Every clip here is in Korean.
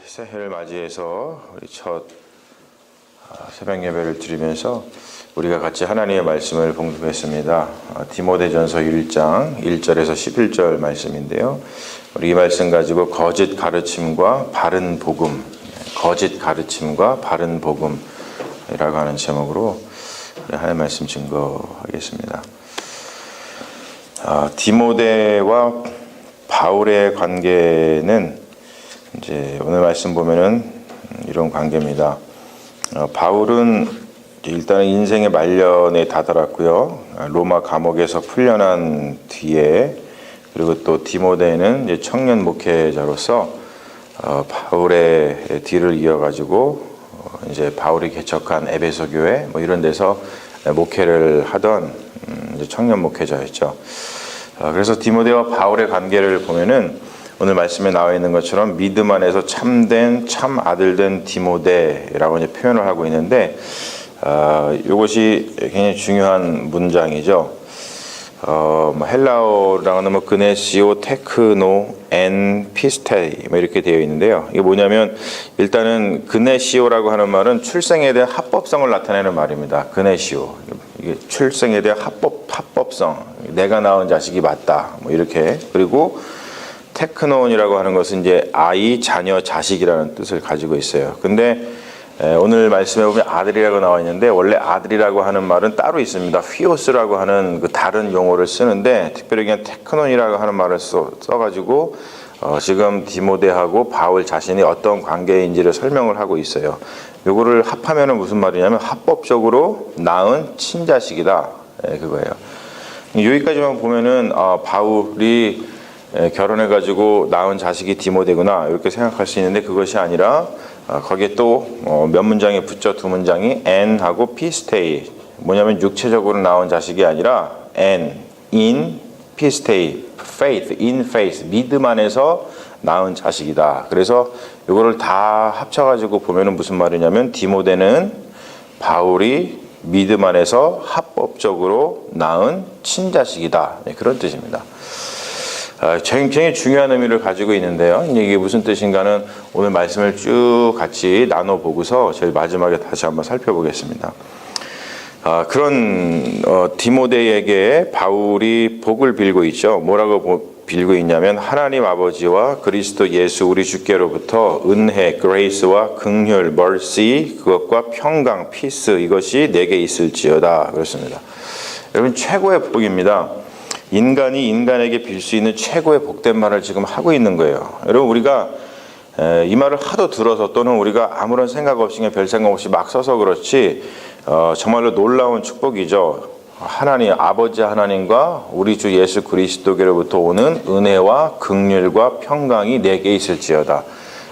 새해를 맞이해서 우리 첫 새벽 예배를 드리면서 우리가 같이 하나님의 말씀을 봉독했습니다. 디모데전서 1장 1절에서 11절 말씀인데요. 우리 이 말씀 가지고 거짓 가르침과 바른 복음, 거짓 가르침과 바른 복음이라고 하는 제목으로 하나님의 말씀 증거하겠습니다. 디모데와 바울의 관계는 이제 오늘 말씀 보면은 이런 관계입니다. 바울은 일단은 인생의 말년에 다다랐고요. 로마 감옥에서 풀려난 뒤에, 그리고 또 디모데는 이제 청년 목회자로서 바울의 뒤를 이어가지고 이제 바울이 개척한 에베소 교회 뭐 이런 데서 목회를 하던 이제 청년 목회자였죠. 그래서 디모데와 바울의 관계를 보면은 오늘 말씀에 나와 있는 것처럼 믿음 안에서 참된 참 아들 된 디모데라고 이제 표현을 하고 있는데, 이것이 굉장히 중요한 문장이죠. 헬라어로는 뭐 그네시오, 테크노, 엔, 피스테이 뭐 이렇게 되어 있는데요. 이게 뭐냐면 일단은 그네시오라고 하는 말은 출생에 대한 합법성을 나타내는 말입니다. 그네시오, 이게 출생에 대한 합법성, 내가 낳은 자식이 맞다 뭐 이렇게. 그리고 테크논이라고 하는 것은 이제 아이, 자녀, 자식이라는 뜻을 가지고 있어요. 근데 오늘 말씀에 보면 아들이라고 나와 있는데 원래 아들이라고 하는 말은 따로 있습니다. 휘오스라고 하는 그 다른 용어를 쓰는데 특별히 그냥 테크논이라고 하는 말을 써가지고 지금 디모데하고 바울 자신이 어떤 관계인지를 설명을 하고 있어요. 요거를 합하면은 무슨 말이냐면 합법적으로 낳은 친자식이다, 그거예요. 여기까지만 보면은 바울이 결혼해가지고 낳은 자식이 디모데구나 이렇게 생각할 수 있는데, 그것이 아니라 거기에 또 몇 문장이 붙죠. 두 문장이 n하고 피스테이, 뭐냐면 육체적으로 낳은 자식이 아니라 n, in, 피스테이, faith, in faith, 믿음 안에서 낳은 자식이다. 그래서 이거를 다 합쳐가지고 보면은 무슨 말이냐면 디모데는 바울이 믿음 안에서 합법적으로 낳은 친자식이다, 그런 뜻입니다. 굉장히 중요한 의미를 가지고 있는데요. 이게 무슨 뜻인가는 오늘 말씀을 쭉 같이 나눠보고서 제일 마지막에 다시 한번 살펴보겠습니다. 그런 디모데에게 바울이 복을 빌고 있죠. 뭐라고 빌고 있냐면 하나님 아버지와 그리스도 예수 우리 주께로부터 은혜, 그레이스와 긍휼, mercy, 그것과 평강, peace, 이것이 내게 있을지어다. 그렇습니다. 여러분, 최고의 복입니다. 인간이 인간에게 빌 수 있는 최고의 복된 말을 지금 하고 있는 거예요. 여러분, 우리가 이 말을 하도 들어서 또는 우리가 아무런 생각 없이 그냥 별 생각 없이 막 써서 그렇지 정말로 놀라운 축복이죠. 하나님, 아버지 하나님과 우리 주 예수 그리스도께로부터 오는 은혜와 긍휼과 평강이 내게 있을지어다.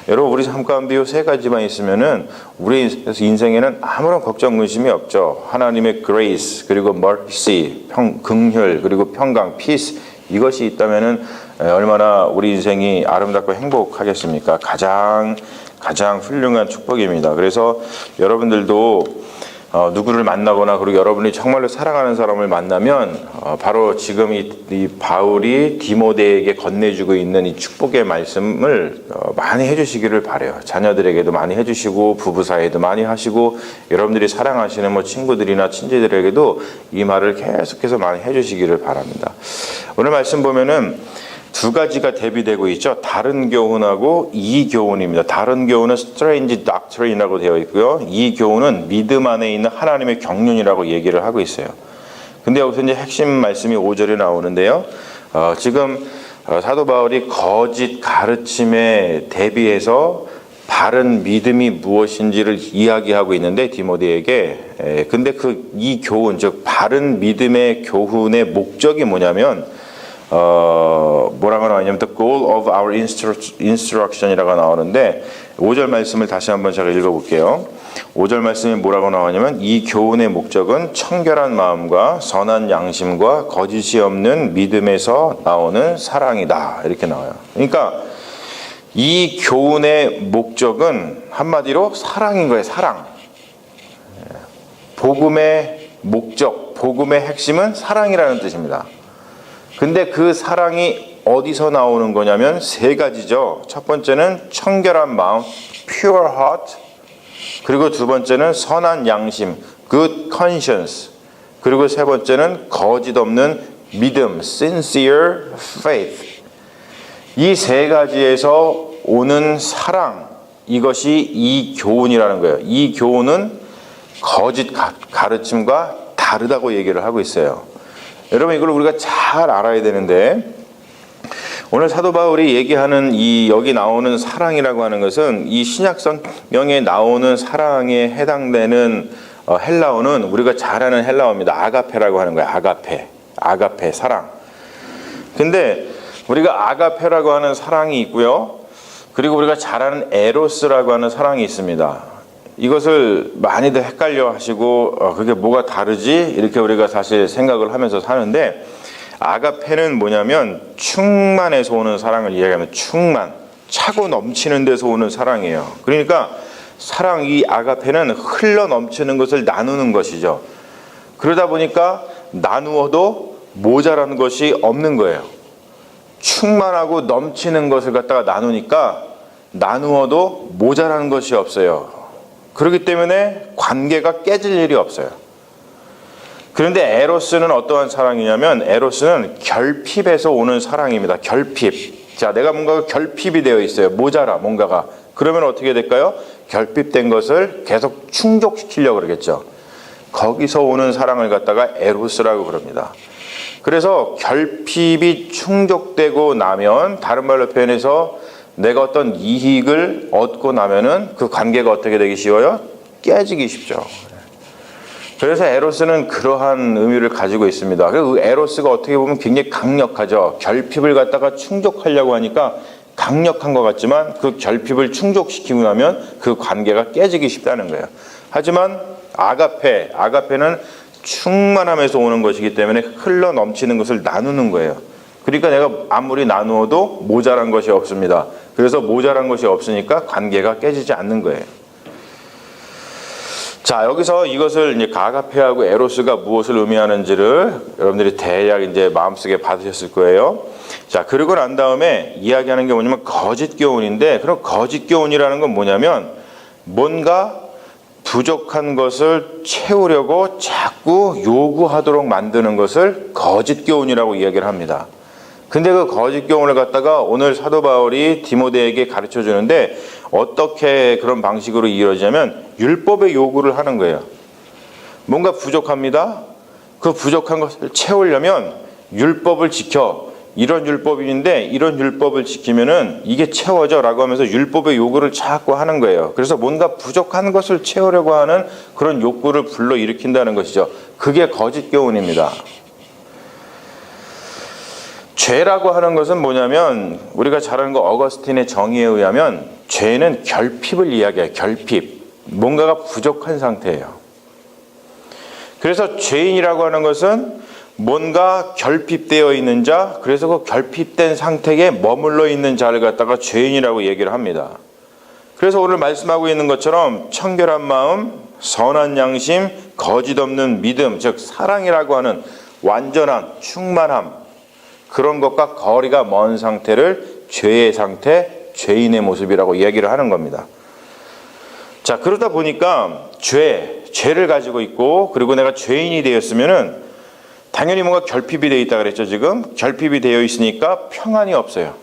여러분, 우리 삶 가운데 이 세 가지만 있으면은 우리 인생에는 아무런 걱정 의심이 없죠. 하나님의 grace, 그리고 mercy, 긍휼, 그리고 평강, peace, 이것이 있다면은 얼마나 우리 인생이 아름답고 행복하겠습니까? 가장 훌륭한 축복입니다. 그래서 여러분들도 누구를 만나거나 그리고 여러분이 정말로 사랑하는 사람을 만나면 바로 지금 이 바울이 디모데에게 건네주고 있는 이 축복의 말씀을 많이 해주시기를 바라요. 자녀들에게도 많이 해주시고 부부 사이에도 많이 하시고 여러분들이 사랑하시는 뭐 친구들이나 친지들에게도 이 말을 계속해서 많이 해주시기를 바랍니다. 오늘 말씀 보면은 두 가지가 대비되고 있죠. 다른 교훈하고 이 교훈입니다. 다른 교훈은 strange doctrine이라고 되어 있고요. 이 교훈은 믿음 안에 있는 하나님의 경륜이라고 얘기를 하고 있어요. 근데 여기서 이제 핵심 말씀이 5절에 나오는데요. 지금 사도 바울이 거짓 가르침에 대비해서 바른 믿음이 무엇인지를 이야기하고 있는데 디모데에게, 근데 이 교훈, 즉 바른 믿음의 교훈의 목적이 뭐냐면 뭐라고 나오냐면 The goal of our instruction이라고 나오는데 5절 말씀을 다시 한번 제가 읽어볼게요. 5절 말씀이 뭐라고 나오냐면 이 교훈의 목적은 청결한 마음과 선한 양심과 거짓이 없는 믿음에서 나오는 사랑이다, 이렇게 나와요. 그러니까 이 교훈의 목적은 한마디로 사랑인 거예요. 사랑. 복음의 목적, 복음의 핵심은 사랑이라는 뜻입니다. 근데 그 사랑이 어디서 나오는 거냐면 세 가지죠. 첫 번째는 청결한 마음, pure heart. 그리고 두 번째는 선한 양심, good conscience. 그리고 세 번째는 거짓 없는 믿음, sincere faith. 이 세 가지에서 오는 사랑, 이것이 이 교훈이라는 거예요. 이 교훈은 거짓 가르침과 다르다고 얘기를 하고 있어요. 여러분, 이걸 우리가 잘 알아야 되는데, 오늘 사도 바울이 얘기하는 이 여기 나오는 사랑이라고 하는 것은 이 신약 성경에 나오는 사랑에 해당되는 헬라어는 우리가 잘 아는 헬라어입니다. 아가페라고 하는 거예요. 아가페 사랑. 근데 우리가 아가페라고 하는 사랑이 있고요. 그리고 우리가 잘 아는 에로스라고 하는 사랑이 있습니다. 이것을 많이들 헷갈려 하시고 그게 뭐가 다르지? 이렇게 우리가 사실 생각을 하면서 사는데, 아가페는 뭐냐면 충만해서 오는 사랑을 이야기하면 충만, 차고 넘치는 데서 오는 사랑이에요. 그러니까 사랑, 이 아가페는 흘러 넘치는 것을 나누는 것이죠. 그러다 보니까 나누어도 모자라는 것이 없는 거예요. 충만하고 넘치는 것을 갖다가 나누니까 나누어도 모자라는 것이 없어요. 그렇기 때문에 관계가 깨질 일이 없어요. 그런데 에로스는 어떠한 사랑이냐면, 에로스는 결핍에서 오는 사랑입니다. 결핍. 자, 내가 뭔가 결핍이 되어 있어요. 모자라, 뭔가가. 그러면 어떻게 될까요? 결핍된 것을 계속 충족시키려고 그러겠죠. 거기서 오는 사랑을 갖다가 에로스라고 그럽니다. 그래서 결핍이 충족되고 나면, 다른 말로 표현해서 내가 어떤 이익을 얻고 나면은 그 관계가 어떻게 되기 쉬워요? 깨지기 쉽죠. 그래서 에로스는 그러한 의미를 가지고 있습니다. 그 에로스가 어떻게 보면 굉장히 강력하죠. 결핍을 갖다가 충족하려고 하니까 강력한 것 같지만 그 결핍을 충족시키고 나면 그 관계가 깨지기 쉽다는 거예요. 하지만 아가페는 충만함에서 오는 것이기 때문에 흘러 넘치는 것을 나누는 거예요. 그러니까 내가 아무리 나누어도 모자란 것이 없습니다. 그래서 모자란 것이 없으니까 관계가 깨지지 않는 거예요. 자, 여기서 이것을 이제 아가페하고 에로스가 무엇을 의미하는지를 여러분들이 대략 이제 마음속에 받으셨을 거예요. 자, 그러고 난 다음에 이야기하는 게 뭐냐면 거짓 교훈인데, 그럼 거짓 교훈이라는 건 뭐냐면 뭔가 부족한 것을 채우려고 자꾸 요구하도록 만드는 것을 거짓 교훈이라고 이야기를 합니다. 근데 그 거짓 교훈을 갖다가 오늘 사도 바울이 디모데에게 가르쳐 주는데, 어떻게 그런 방식으로 이루어지냐면 율법의 요구를 하는 거예요. 뭔가 부족합니다. 그 부족한 것을 채우려면 율법을 지켜. 이런 율법인데 이런 율법을 지키면은 이게 채워져 라고 하면서 율법의 요구를 자꾸 하는 거예요. 그래서 뭔가 부족한 것을 채우려고 하는 그런 욕구를 불러일으킨다는 것이죠. 그게 거짓 교훈입니다. 죄라고 하는 것은 뭐냐면, 우리가 잘 아는 거 어거스틴의 정의에 의하면 죄는 결핍을 이야기해요. 결핍. 뭔가가 부족한 상태예요. 그래서 죄인이라고 하는 것은 뭔가 결핍되어 있는 자, 그래서 그 결핍된 상태에 머물러 있는 자를 갖다가 죄인이라고 얘기를 합니다. 그래서 오늘 말씀하고 있는 것처럼 청결한 마음, 선한 양심, 거짓 없는 믿음, 즉 사랑이라고 하는 완전한 충만함, 그런 것과 거리가 먼 상태를 죄의 상태, 죄인의 모습이라고 이야기를 하는 겁니다. 자, 그러다 보니까 죄를 가지고 있고, 그리고 내가 죄인이 되었으면은 당연히 뭔가 결핍이 되어 있다 그랬죠. 지금 결핍이 되어 있으니까 평안이 없어요.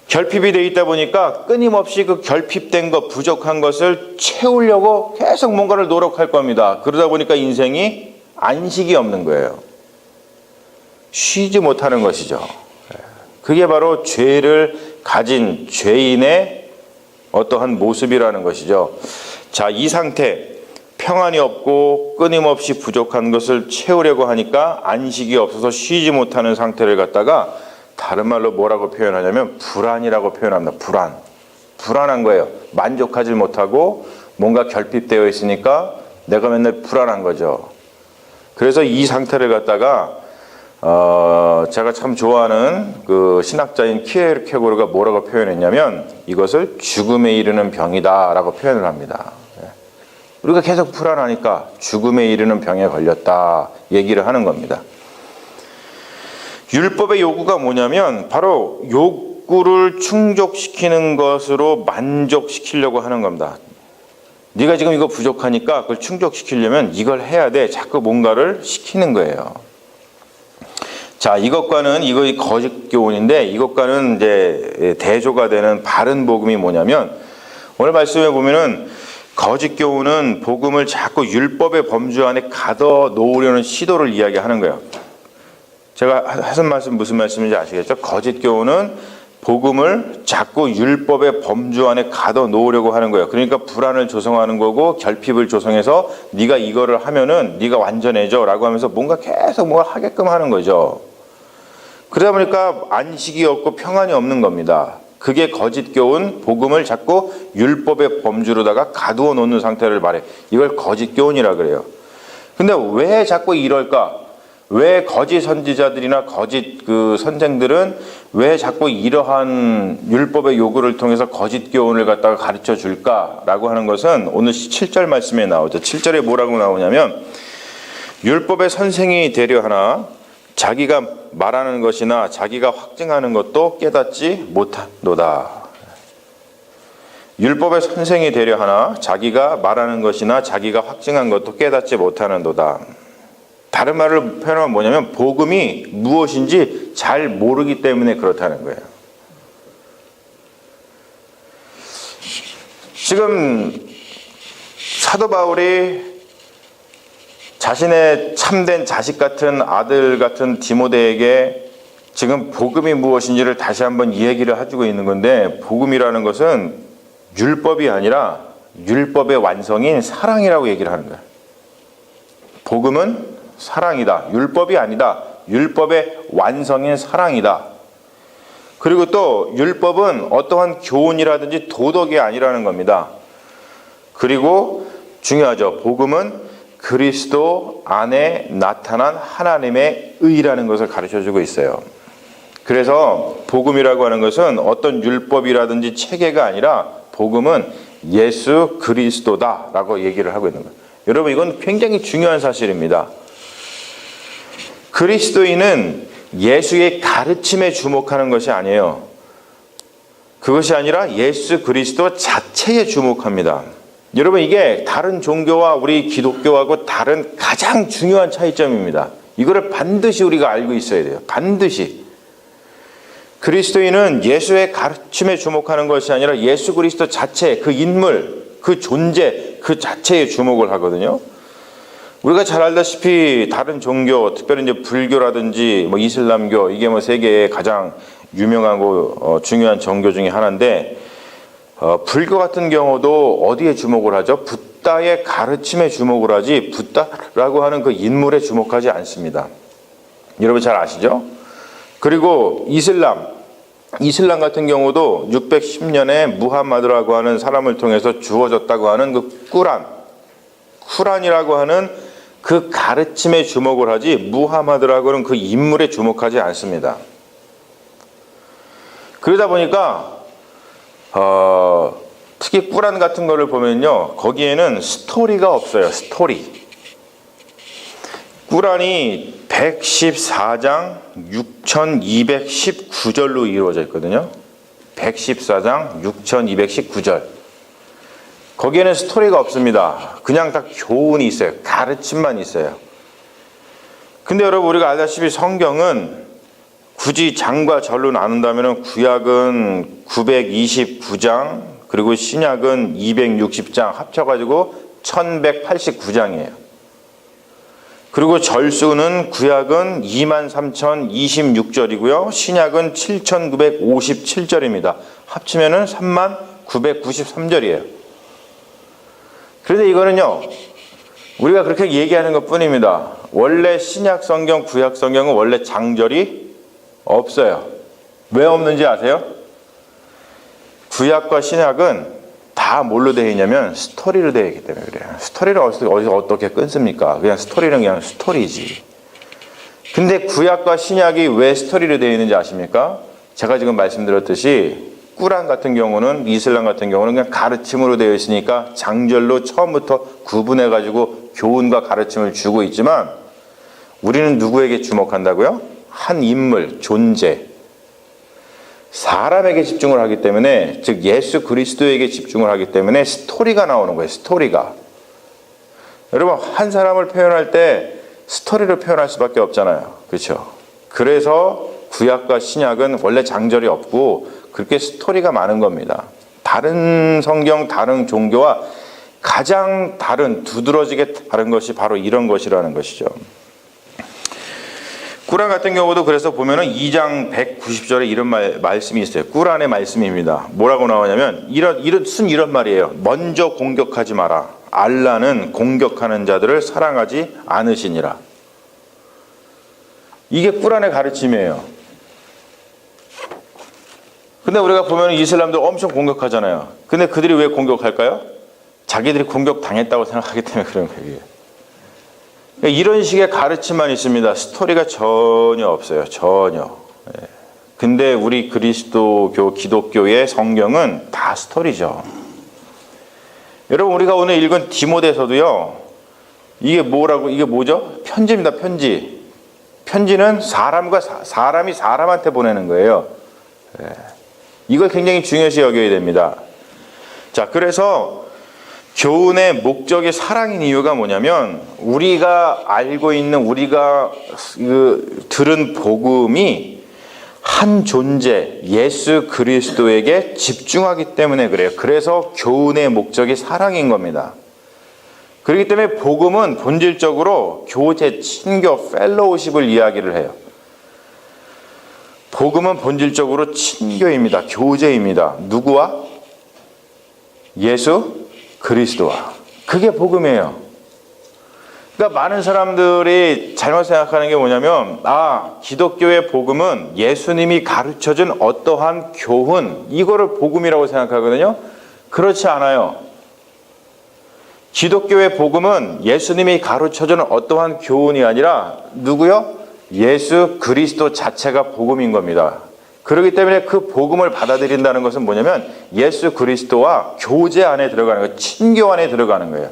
결핍이 되어 있다 보니까 끊임없이 그 결핍된 것, 부족한 것을 채우려고 계속 뭔가를 노력할 겁니다. 그러다 보니까 인생이 안식이 없는 거예요. 쉬지 못하는 것이죠. 그게 바로 죄를 가진 죄인의 어떠한 모습이라는 것이죠. 자, 이 상태, 평안이 없고 끊임없이 부족한 것을 채우려고 하니까 안식이 없어서 쉬지 못하는 상태를 갖다가 다른 말로 뭐라고 표현하냐면 불안이라고 표현합니다. 불안한 거예요. 만족하지 못하고 뭔가 결핍되어 있으니까 내가 맨날 불안한 거죠. 그래서 이 상태를 갖다가 제가 참 좋아하는 그 신학자인 키에르케고르가 뭐라고 표현했냐면 이것을 죽음에 이르는 병이다 라고 표현을 합니다. 우리가 계속 불안하니까 죽음에 이르는 병에 걸렸다 얘기를 하는 겁니다. 율법의 요구가 뭐냐면 바로 욕구를 충족시키는 것으로 만족시키려고 하는 겁니다. 네가 지금 이거 부족하니까 그걸 충족시키려면 이걸 해야 돼. 자꾸 뭔가를 시키는 거예요. 자, 이것과는 이거 거짓 교훈인데 이것과는 이제 대조가 되는 바른 복음이 뭐냐면 오늘 말씀에 보면은 거짓 교훈은 복음을 자꾸 율법의 범주 안에 가둬 놓으려는 시도를 이야기하는 거예요. 제가 하신 말씀 무슨 말씀인지 아시겠죠? 거짓 교훈은 복음을 자꾸 율법의 범주 안에 가둬 놓으려고 하는 거예요. 그러니까 불안을 조성하는 거고 결핍을 조성해서 네가 이거를 하면은 네가 완전해져 라고 하면서 뭔가 계속 뭘 하게끔 하는 거죠. 그러다 보니까 안식이 없고 평안이 없는 겁니다. 그게 거짓 교훈, 복음을 자꾸 율법의 범주로다가 가두어 놓는 상태를 말해. 이걸 거짓 교훈이라 그래요. 근데 왜 자꾸 이럴까? 왜 거짓 선지자들이나 거짓 선생들은 왜 자꾸 이러한 율법의 요구를 통해서 거짓 교훈을 갖다가 가르쳐 줄까라고 하는 것은 오늘 7절 말씀에 나오죠. 7절에 뭐라고 나오냐면 율법의 선생이 되려 하나 자기가 말하는 것이나 자기가 확증하는 것도 깨닫지 못하노다. 율법의 선생이 되려 하나 자기가 말하는 것이나 자기가 확증한 것도 깨닫지 못하는도다. 다른 말을 표현하면 뭐냐면 복음이 무엇인지 잘 모르기 때문에 그렇다는 거예요. 지금 사도 바울이 자신의 참된 자식 같은 아들 같은 디모데에게 지금 복음이 무엇인지를 다시 한번 얘기를 해주고 있는 건데 복음이라는 것은 율법이 아니라 율법의 완성인 사랑이라고 얘기를 하는 거예요. 복음은 사랑이다. 율법이 아니다. 율법의 완성인 사랑이다. 그리고 또 율법은 어떠한 교훈이라든지 도덕이 아니라는 겁니다. 그리고 중요하죠. 복음은 그리스도 안에 나타난 하나님의 의라는 것을 가르쳐주고 있어요. 그래서 복음이라고 하는 것은 어떤 율법이라든지 체계가 아니라 복음은 예수 그리스도다라고 얘기를 하고 있는 거예요. 여러분 이건 굉장히 중요한 사실입니다. 그리스도인은 예수의 가르침에 주목하는 것이 아니에요. 그것이 아니라 예수 그리스도 자체에 주목합니다. 여러분 이게 다른 종교와 우리 기독교하고 다른 가장 중요한 차이점입니다. 이거를 반드시 우리가 알고 있어야 돼요. 반드시. 그리스도인은 예수의 가르침에 주목하는 것이 아니라 예수 그리스도 자체, 그 인물, 그 존재, 그 자체에 주목을 하거든요. 우리가 잘 알다시피 다른 종교, 특별히 이제 불교라든지 뭐 이슬람교, 이게 뭐 세계의 가장 유명하고 중요한 종교 중에 하나인데 불교 같은 경우도 어디에 주목을 하죠? 붓다의 가르침에 주목을 하지 붓다라고 하는 그 인물에 주목하지 않습니다. 여러분 잘 아시죠? 그리고 이슬람 같은 경우도 610년에 무함마드라고 하는 사람을 통해서 주어졌다고 하는 그 쿠란이라고 하는 그 가르침에 주목을 하지 무함마드라고 하는 그 인물에 주목하지 않습니다. 그러다 보니까 특히 꾸란 같은 거를 보면요, 거기에는 스토리가 없어요. 스토리. 꾸란이 114장 6219절로 이루어져 있거든요. 114장 6219절. 거기에는 스토리가 없습니다. 그냥 다 교훈이 있어요. 가르침만 있어요. 근데 여러분 우리가 알다시피 성경은 굳이 장과 절로 나눈다면 구약은 929장 그리고 신약은 260장 합쳐가지고 1189장이에요. 그리고 절수는 구약은 23,026절이고요. 신약은 7,957절입니다. 합치면은 30,993절이에요. 그런데 이거는요, 우리가 그렇게 얘기하는 것 뿐입니다. 원래 신약 성경, 구약 성경은 원래 장절이 없어요. 왜 없는지 아세요? 구약과 신약은 다 뭘로 되어 있냐면 스토리로 되어 있기 때문에 그래요. 스토리를 어디서 어떻게 끊습니까? 그냥 스토리는 그냥 스토리지. 근데 구약과 신약이 왜 스토리로 되어 있는지 아십니까? 제가 지금 말씀드렸듯이 꾸란 같은 경우는, 이슬람 같은 경우는 그냥 가르침으로 되어 있으니까 장절로 처음부터 구분해가지고 교훈과 가르침을 주고 있지만 우리는 누구에게 주목한다고요? 한 인물, 존재, 사람에게 집중을 하기 때문에, 즉 예수 그리스도에게 집중을 하기 때문에 스토리가 나오는 거예요. 스토리가. 여러분, 한 사람을 표현할 때 스토리로 표현할 수밖에 없잖아요. 그렇죠? 그래서 구약과 신약은 원래 장절이 없고 그렇게 스토리가 많은 겁니다. 다른 성경, 다른 종교와 가장 다른, 두드러지게 다른 것이 바로 이런 것이라는 것이죠. 꾸란 같은 경우도 그래서 보면은 2장 190절에 이런 말씀이 있어요. 꾸란의 말씀입니다. 뭐라고 나오냐면 이런 말이에요. 먼저 공격하지 마라. 알라는 공격하는 자들을 사랑하지 않으시니라. 이게 꾸란의 가르침이에요. 근데 우리가 보면 이슬람도 엄청 공격하잖아요. 근데 그들이 왜 공격할까요? 자기들이 공격당했다고 생각하기 때문에 그런 거예요. 이런 식의 가르침만 있습니다. 스토리가 전혀 없어요. 전혀. 근데 우리 그리스도교, 기독교의 성경은 다 스토리죠. 여러분, 우리가 오늘 읽은 디모데서도요, 이게 뭐죠? 편지입니다. 편지. 편지는 사람이 사람한테 보내는 거예요. 이걸 굉장히 중요시 여겨야 됩니다. 자, 그래서 교훈의 목적이 사랑인 이유가 뭐냐면, 우리가 알고 있는, 우리가 들은 복음이 한 존재, 예수 그리스도에게 집중하기 때문에 그래요. 그래서 교훈의 목적이 사랑인 겁니다. 그렇기 때문에 복음은 본질적으로 교제, 친교, 펠로우십을 이야기를 해요. 복음은 본질적으로 친교입니다. 교제입니다. 누구와? 예수 그리스도와. 그게 복음이에요. 그러니까 많은 사람들이 잘못 생각하는 게 뭐냐면, 기독교의 복음은 예수님이 가르쳐준 어떠한 교훈, 이거를 복음이라고 생각하거든요. 그렇지 않아요. 기독교의 복음은 예수님이 가르쳐준 어떠한 교훈이 아니라 누구요? 예수 그리스도 자체가 복음인 겁니다. 그렇기 때문에 그 복음을 받아들인다는 것은 뭐냐면 예수 그리스도와 교제 안에 들어가는 거예요. 친교 안에 들어가는 거예요.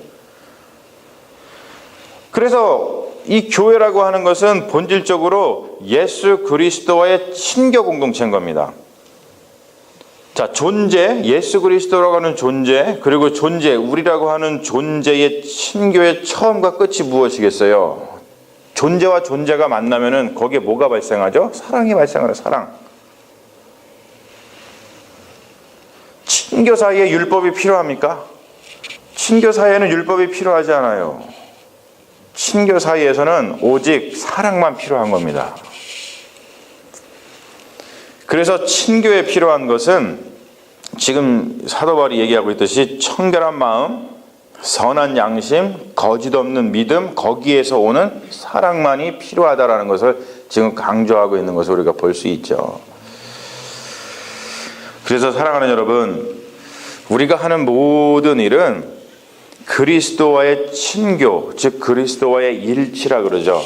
그래서 이 교회라고 하는 것은 본질적으로 예수 그리스도와의 친교 공동체인 겁니다. 자, 존재, 예수 그리스도라고 하는 존재, 그리고 존재, 우리라고 하는 존재의 친교의 처음과 끝이 무엇이겠어요? 존재와 존재가 만나면은 거기에 뭐가 발생하죠? 사랑이 발생하죠. 사랑. 친교 사이에 율법이 필요합니까? 친교 사이에는 율법이 필요하지 않아요. 친교 사이에서는 오직 사랑만 필요한 겁니다. 그래서 친교에 필요한 것은 지금 사도 바울이 얘기하고 있듯이 청결한 마음, 선한 양심, 거짓 없는 믿음, 거기에서 오는 사랑만이 필요하다라는 것을 지금 강조하고 있는 것을 우리가 볼 수 있죠. 그래서 사랑하는 여러분, 우리가 하는 모든 일은 그리스도와의 친교, 즉 그리스도와의 일치라 그러죠.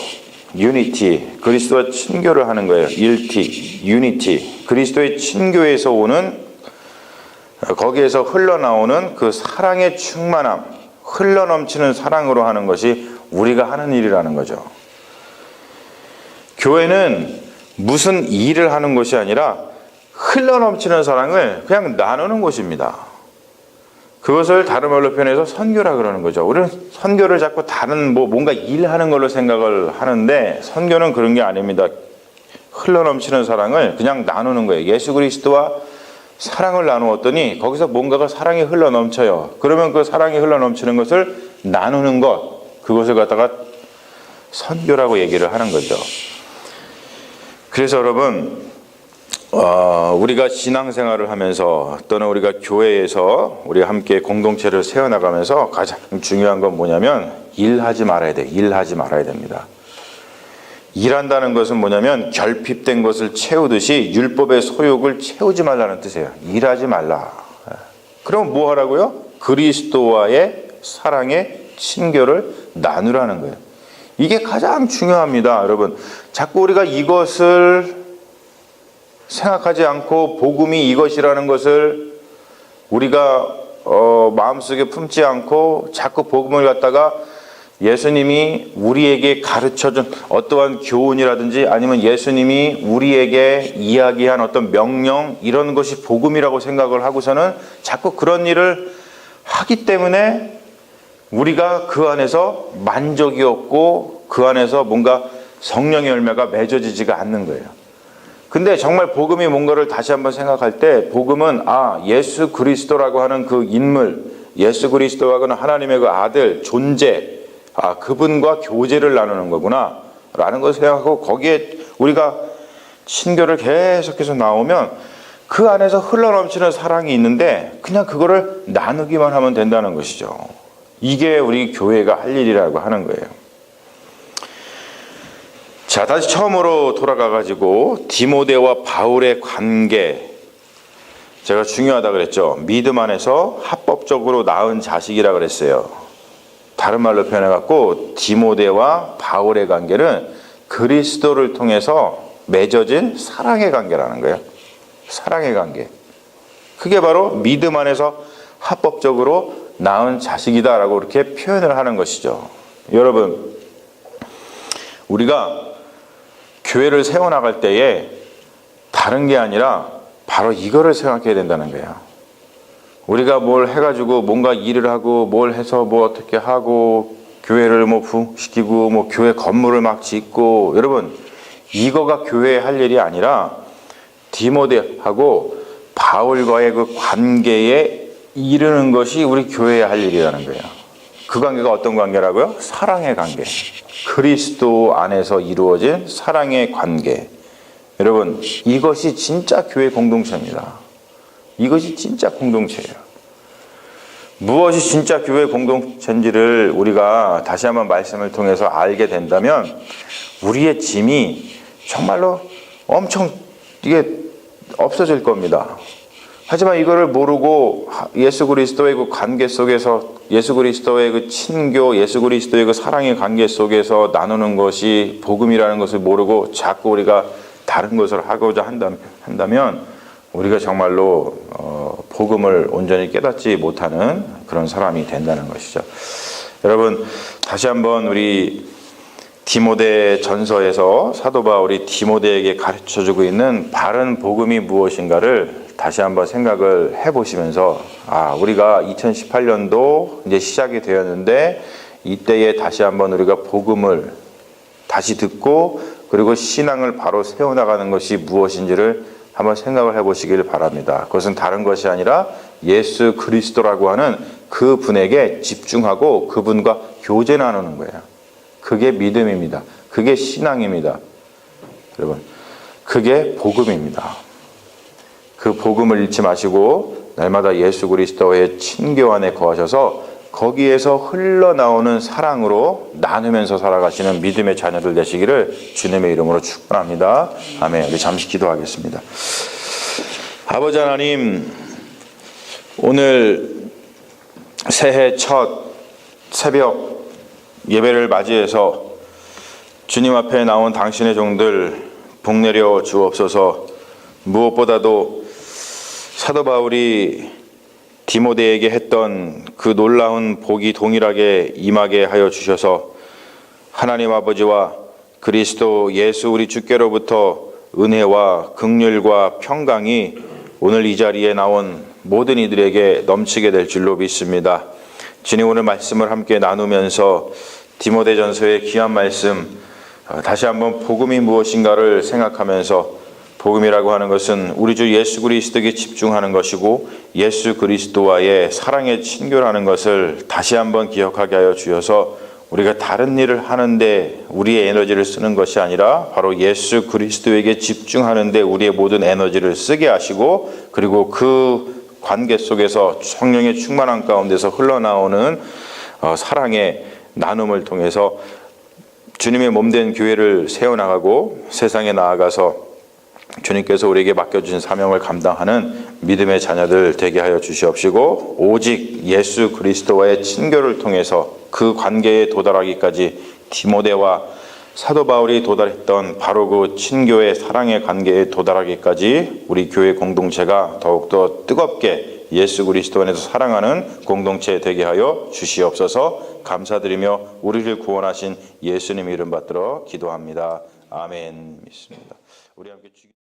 유니티, 그리스도와 친교를 하는 거예요. 일티, 유니티, 그리스도의 친교에서 오는, 거기에서 흘러나오는 그 사랑의 충만함, 흘러넘치는 사랑으로 하는 것이 우리가 하는 일이라는 거죠. 교회는 무슨 일을 하는 것이 아니라 흘러넘치는 사랑을 그냥 나누는 곳입니다. 그것을 다른 말로 표현해서 선교라 그러는 거죠. 우리는 선교를 자꾸 다른 뭔가 일하는 걸로 생각을 하는데, 선교는 그런 게 아닙니다. 흘러넘치는 사랑을 그냥 나누는 거예요. 예수 그리스도와 사랑을 나누었더니 거기서 뭔가가 사랑이 흘러넘쳐요. 그러면 그 사랑이 흘러넘치는 것을 나누는 것, 그것을 갖다가 선교라고 얘기를 하는 거죠. 그래서 여러분, 우리가 신앙생활을 하면서 또는 우리가 교회에서 우리가 함께 공동체를 세워나가면서 가장 중요한 건 뭐냐면 일하지 말아야 돼요. 일하지 말아야 됩니다. 일한다는 것은 뭐냐면 결핍된 것을 채우듯이 율법의 소욕을 채우지 말라는 뜻이에요. 일하지 말라. 그럼 뭐 하라고요? 그리스도와의 사랑의 친교를 나누라는 거예요. 이게 가장 중요합니다. 여러분, 자꾸 우리가 이것을 생각하지 않고 복음이 이것이라는 것을 우리가 마음속에 품지 않고 자꾸 복음을 갖다가 예수님이 우리에게 가르쳐준 어떠한 교훈이라든지 아니면 예수님이 우리에게 이야기한 어떤 명령 이런 것이 복음이라고 생각을 하고서는 자꾸 그런 일을 하기 때문에 우리가 그 안에서 만족이 없고 그 안에서 뭔가 성령의 열매가 맺어지지가 않는 거예요. 근데 정말 복음이 뭔가를 다시 한번 생각할 때 복음은 예수 그리스도라고 하는 그 인물, 예수 그리스도라고 하는 하나님의 그 아들, 존재, 그분과 교제를 나누는 거구나 라는 것을 생각하고 거기에 우리가 친교를 계속해서 나오면 그 안에서 흘러넘치는 사랑이 있는데 그냥 그거를 나누기만 하면 된다는 것이죠. 이게 우리 교회가 할 일이라고 하는 거예요. 자, 다시 처음으로 돌아가가지고 디모데와 바울의 관계, 제가 중요하다 그랬죠. 믿음 안에서 합법적으로 낳은 자식이라 그랬어요. 다른 말로 표현해갖고 디모데와 바울의 관계는 그리스도를 통해서 맺어진 사랑의 관계라는 거예요. 사랑의 관계. 그게 바로 믿음 안에서 합법적으로 낳은 자식이다라고 이렇게 표현을 하는 것이죠. 여러분, 우리가 교회를 세워나갈 때에 다른 게 아니라 바로 이거를 생각해야 된다는 거예요. 우리가 뭘 해가지고 뭔가 일을 하고 뭘 해서 뭐 어떻게 하고 교회를 뭐 부흥시키고 뭐 교회 건물을 막 짓고, 여러분 이거가 교회에 할 일이 아니라 디모데하고 바울과의 그 관계에 이르는 것이 우리 교회에 할 일이라는 거예요. 그 관계가 어떤 관계라고요? 사랑의 관계. 그리스도 안에서 이루어진 사랑의 관계. 여러분, 이것이 진짜 교회 공동체입니다. 이것이 진짜 공동체예요. 무엇이 진짜 교회 공동체인지를 우리가 다시 한번 말씀을 통해서 알게 된다면 우리의 짐이 정말로 엄청 이게 없어질 겁니다. 하지만 이거를 모르고 예수 그리스도의 그 관계 속에서, 예수 그리스도의 그 친교, 예수 그리스도의 그 사랑의 관계 속에서 나누는 것이 복음이라는 것을 모르고 자꾸 우리가 다른 것을 하고자 한다면 우리가 정말로 복음을 온전히 깨닫지 못하는 그런 사람이 된다는 것이죠. 여러분, 다시 한번 우리 디모데 전서에서 사도 바울이 디모데에게 가르쳐주고 있는 바른 복음이 무엇인가를 다시 한번 생각을 해보시면서 우리가 2018년도 이제 시작이 되었는데 이때에 다시 한번 우리가 복음을 다시 듣고 그리고 신앙을 바로 세워나가는 것이 무엇인지를 한번 생각을 해보시길 바랍니다. 그것은 다른 것이 아니라 예수 그리스도라고 하는 그 분에게 집중하고 그분과 교제 나누는 거예요. 그게 믿음입니다. 그게 신앙입니다. 여러분, 그게 복음입니다. 그 복음을 잃지 마시고 날마다 예수 그리스도의 친교 안에 거하셔서 거기에서 흘러나오는 사랑으로 나누면서 살아가시는 믿음의 자녀들 되시기를 주님의 이름으로 축원합니다. 아멘. 우리 잠시 기도하겠습니다. 아버지 하나님, 오늘 새해 첫 새벽 예배를 맞이해서 주님 앞에 나온 당신의 종들 복내려 주옵소서. 무엇보다도 사도 바울이 디모데에게 했던 그 놀라운 복이 동일하게 임하게 하여 주셔서 하나님 아버지와 그리스도 예수 우리 주께로부터 은혜와 긍휼과 평강이 오늘 이 자리에 나온 모든 이들에게 넘치게 될 줄로 믿습니다. 주님, 오늘 말씀을 함께 나누면서 디모데전서의 귀한 말씀, 다시 한번 복음이 무엇인가를 생각하면서 복음이라고 하는 것은 우리 주 예수 그리스도에게 집중하는 것이고 예수 그리스도와의 사랑의 친교라는 것을 다시 한번 기억하게 하여 주셔서 우리가 다른 일을 하는데 우리의 에너지를 쓰는 것이 아니라 바로 예수 그리스도에게 집중하는데 우리의 모든 에너지를 쓰게 하시고, 그리고 그 관계 속에서 성령의 충만한 가운데서 흘러나오는 사랑의 나눔을 통해서 주님의 몸된 교회를 세워나가고 세상에 나아가서 주님께서 우리에게 맡겨주신 사명을 감당하는 믿음의 자녀들 되게 하여 주시옵시고, 오직 예수 그리스도와의 친교를 통해서 그 관계에 도달하기까지 디모데와 사도 바울이 도달했던 바로 그 친교의 사랑의 관계에 도달하기까지 우리 교회 공동체가 더욱더 뜨겁게 예수 그리스도 안에서 사랑하는 공동체 되게 하여 주시옵소서. 감사드리며 우리를 구원하신 예수님 이름 받들어 기도합니다. 아멘. 믿습니다. 우리 함께